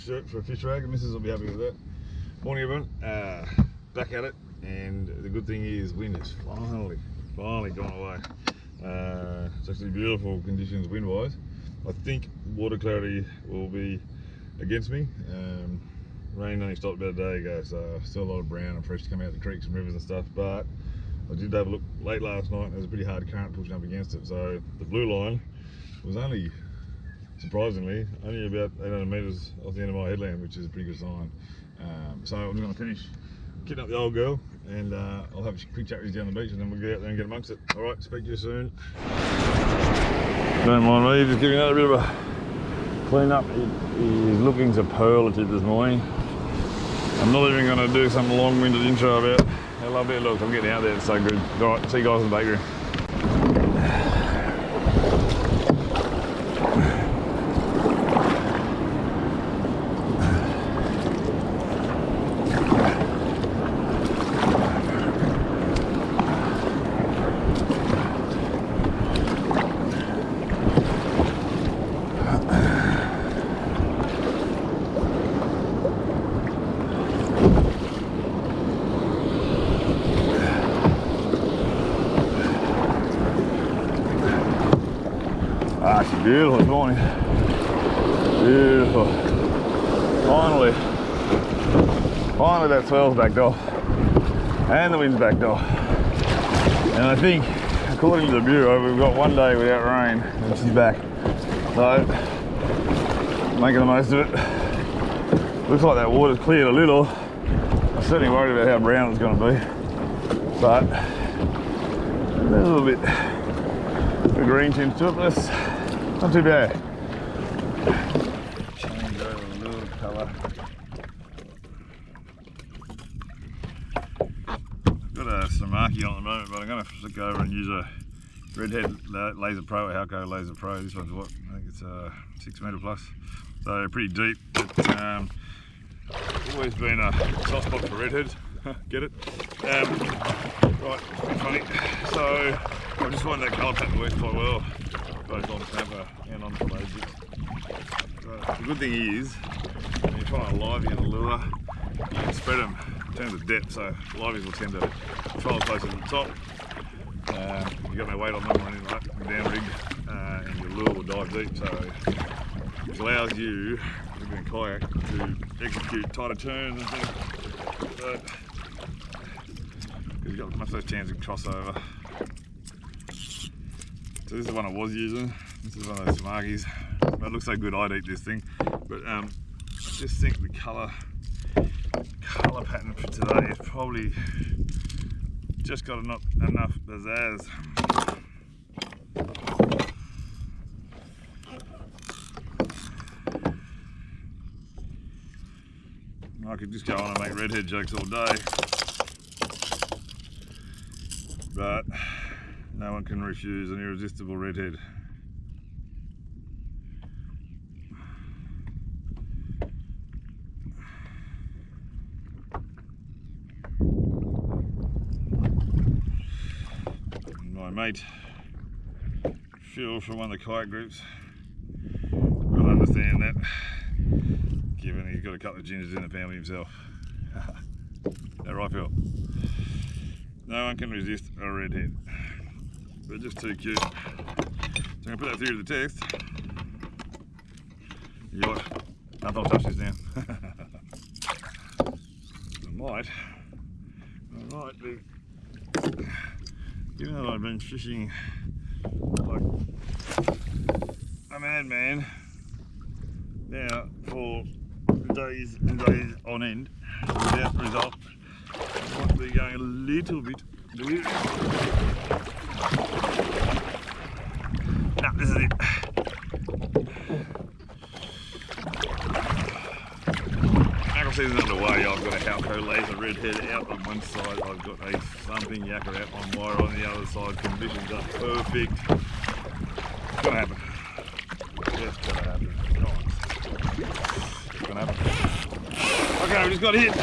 shirt for a fish rag, and Mrs. will be happy with that. Morning everyone, back at it, and the good thing is wind has finally gone away. It's actually beautiful conditions wind-wise. I think water clarity will be against me. Rain only stopped about a day ago, so still a lot of brown and fresh to come out of the creeks and rivers and stuff, but I did have a look late last night and there was a pretty hard current pushing up against it, so the blue line was only, surprisingly, only about 800 metres off the end of my headland, which is a pretty good sign. So I'm going to finish kitting up the old girl, and I'll have a quick chat with you down the beach, and then we'll get out there and get amongst it. Alright, speak to you soon. Don't mind me, just giving that a bit of a clean up. He's looking superlative this morning. I'm not even going to do some long-winded intro about how lovely it looks. I'm getting out there, it's so good. Alright, see you guys in the bakery. She's beautiful this morning. Beautiful. Finally that swell's backed off. And the wind's backed off. And I think, according to the Bureau, we've got one day without rain and she's back. So, making the most of it. Looks like that water's cleared a little. I'm certainly worried about how brown it's going to be. But, there's a little bit of green tinge to it, but that's not too bad. Change over a little colour. I've got a Samaki on at the moment, but I'm going to flick over and use a Redhead Laser Pro, a Halco Laser Pro. This one's what? I think it's 6 metre plus. So pretty deep. It's always been a soft spot for redheads. Get it? Right, it's pretty funny. So I just find that colour pattern works quite well, both on snapper and on blade jigs. So the good thing is, when you're trying to livey in a lure, you can spread them in terms of depth, so liveys will tend to travel closer to the top. You've got no weight on them or anything like that, down rig, and your lure will dive deep, so which allows you, in a kayak, to execute tighter turns and things. So, because you've got much less chance of crossover. So this is the one I was using. This is one of those Samakis. It looks so good I'd eat this thing. But I just think the colour pattern for today is probably just got enough pizzazz. I could just go on and make redhead jokes all day, but no one can refuse an irresistible redhead. My mate, Phil from one of the kayak groups, will understand that, given he's got a couple of gingers in the family himself. That right, Phil? No one can resist a redhead. They're just too cute. So I'm going to put that through to the text. You what? I'll touch this now. I might be, even though I've been fishing like a madman now for days and days on end without result, I might be going a little bit delirious. No, this is it. Mackerel season underway. I've got a Halco Laser Redhead out on one side. I've got a thumping yakka out on wire on the other side. Conditions are perfect. It's gonna happen. Just gonna happen. It's gonna happen. Okay, we just got hit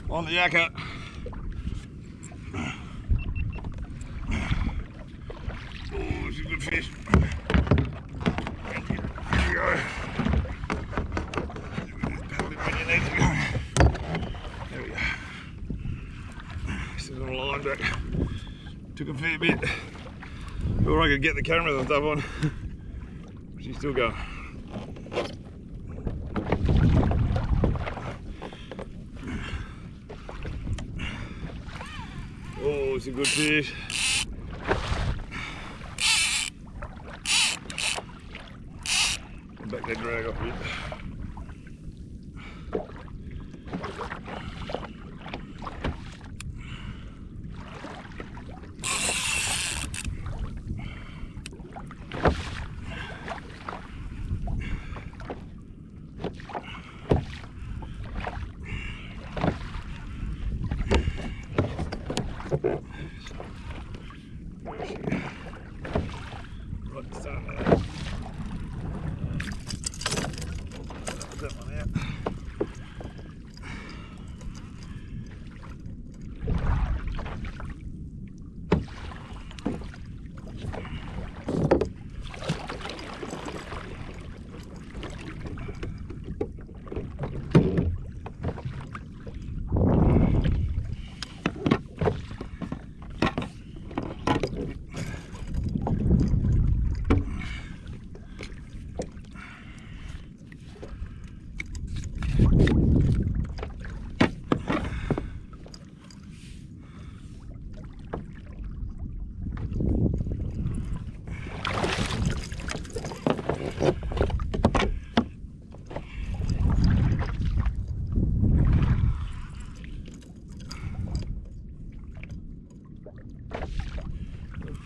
on the yakka. Oh, she's a good fish. Thank you. Took a fair bit before I could get the cameras and stuff on. She's still going. Oh, it's a good fish. Back that drag off a bit.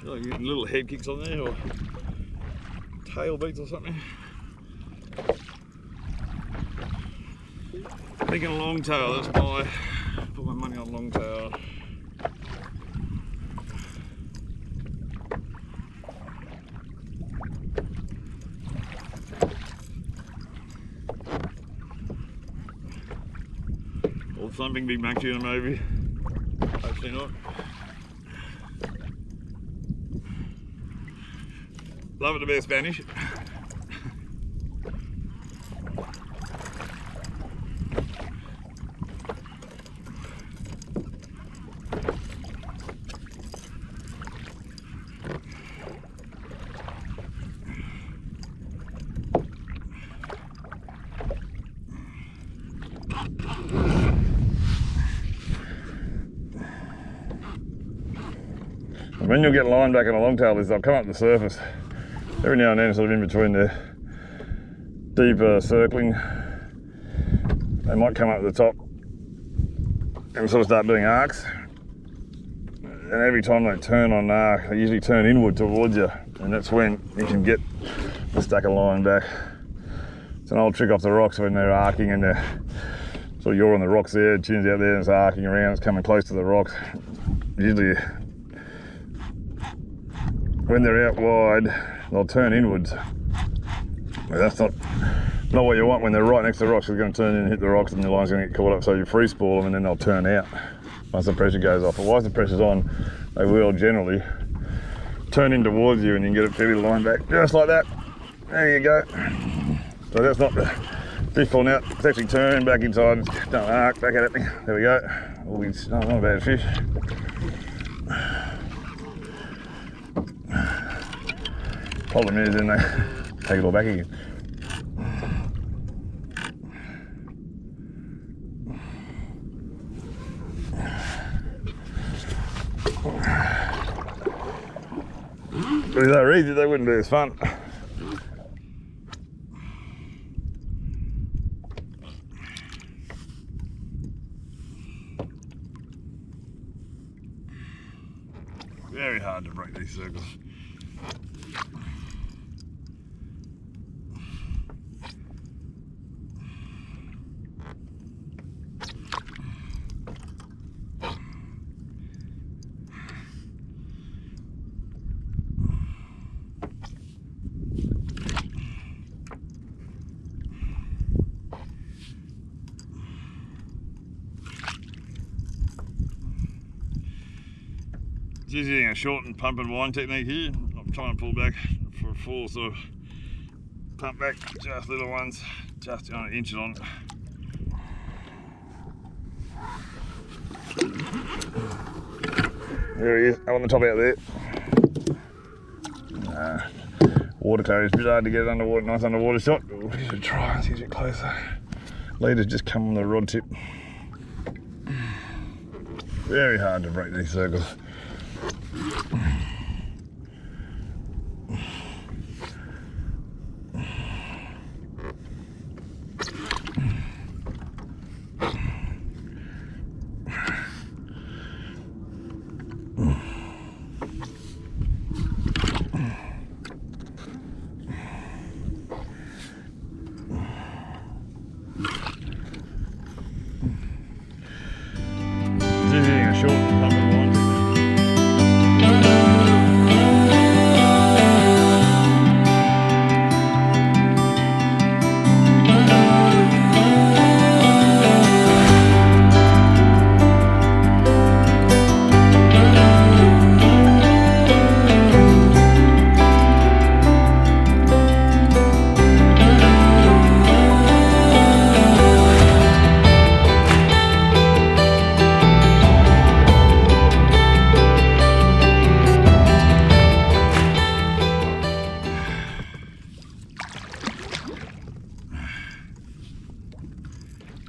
Like getting little head kicks on there or tail beats or something. Thinking longtail, that's my, put my money on longtail. Or thumping big mac tuna maybe. Hopefully not. Love it a bit of Spanish. When you'll get line back on a longtail is they'll come up to the surface. Every now and then, sort of in between the deep circling, they might come up to the top and sort of start doing arcs. And every time they turn on arc, they usually turn inward towards you, and that's when you can get the stack of line back. It's an old trick off the rocks when they're arcing and they're so you're on the rocks there, chin's out there and it's arcing around, it's coming close to the rocks. Usually when they're out wide, they'll turn inwards. But that's not what you want when they're right next to the rocks. They're going to turn in and hit the rocks and the line's going to get caught up, so you free spool them and then they'll turn out once the pressure goes off. But once the pressure's on, they will generally turn in towards you and you can get a fair bit of line back, just like that. There you go. So that's not the fish falling out, it's actually turned back inside, it's done an arc back at it. There we go. Not a bad fish. Problem is then they take it all back again. But if they were easy, they wouldn't be as fun. Very hard to break these circles. Just using a short and pump and wind technique here. I'm trying to pull back for a full sort of pump back, just little ones, just trying to inch it on. There he is, up on the top out there. Water carrier is a bit hard to get it underwater, nice underwater shot. We'll give it a try and see if it's a bit closer. Leader's just come on the rod tip. Very hard to break these circles.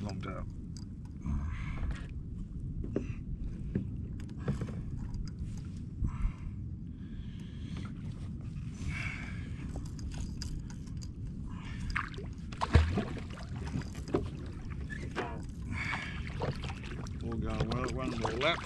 Longtail. All going well, one more lap.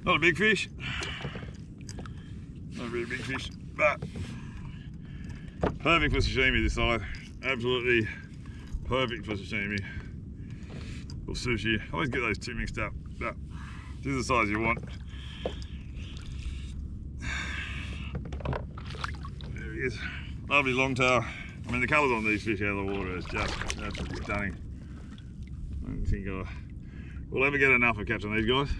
Not a big fish, not a very big fish, but perfect for sashimi this size. Absolutely perfect for sashimi or sushi. I always get those two mixed up, but this is the size you want. There he is, lovely longtail. I mean, the colours on these fish out of the water is just absolutely stunning. I don't think we'll ever get enough of catching these guys.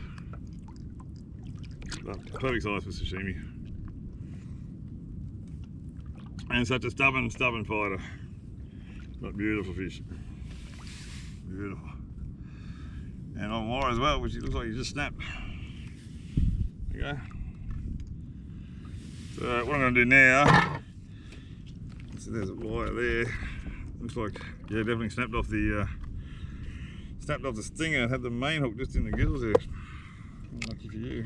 But perfect size for sashimi. And such a stubborn fighter. But beautiful fish. Beautiful. And on wire as well, which it looks like he just snapped. There you go. So what I'm going to do now, so there's a wire there. Looks like, yeah, definitely snapped off the stinger. Had the main hook just in the gills there. Lucky for you.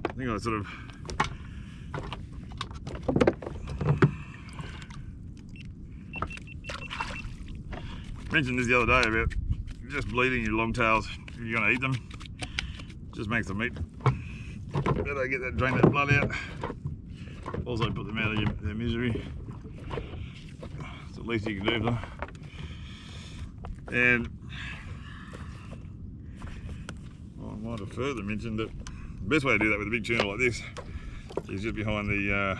I think I sort of mentioned this the other day about just bleeding your longtails if you're going to eat them. Just makes the meat better, drain that blood out. Also put them out of their misery. It's the least you can do for them. And I might have further mentioned that the best way to do that with a big tuna like this is just behind the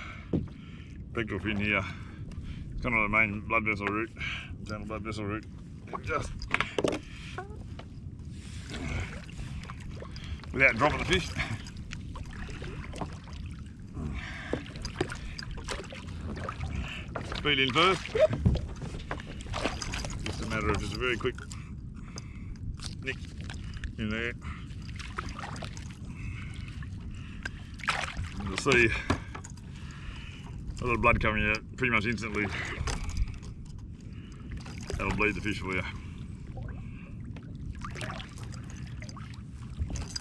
pectoral fin here. It's kind of the main blood vessel route, internal blood vessel route. And just without dropping the fish. Speed in first. Just a matter of just a very quick nick in there. And you'll see a lot of blood coming out pretty much instantly. That'll bleed the fish for you.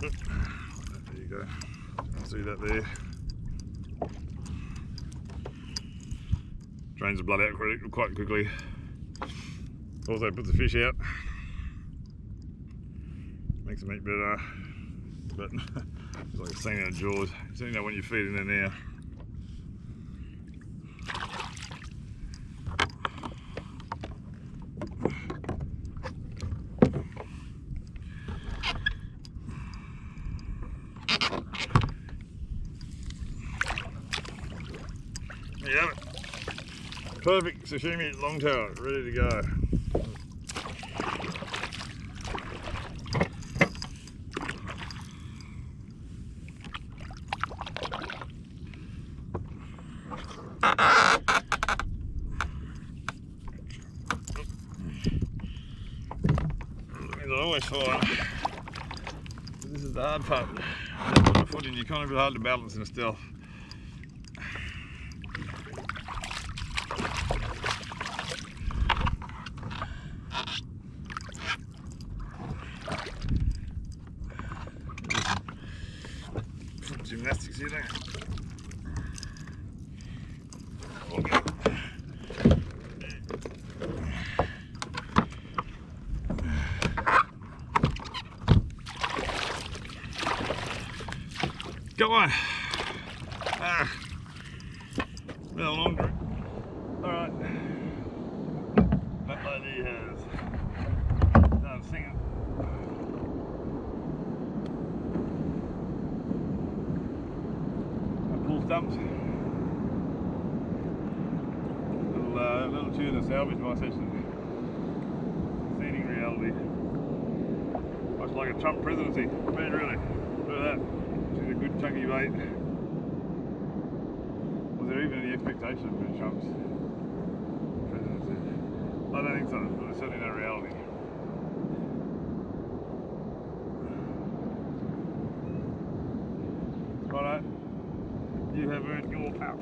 There you go. I'll see that there. Drains the blood out quite quickly. Also puts the fish out. Makes the meat better. But it's like seeing our jaws. Seeing that when you feed in there now. Perfect sashimi longtail, ready to go. I always find this is the hard part. Put the foot in, you kind of hard to balance and still. Foot gymnastics here, don't you? Go on. Been a long drink. Alright. That lady has started singing. Pull stumps. Little tuna salvage my session. Seeding reality. Much like a Trump presidency. I mean, really. Look at that. She's a good chunky bait. Was there even any expectation for Trump's presidency? I don't think so, but it's certainly no reality. Righto, you have earned your power.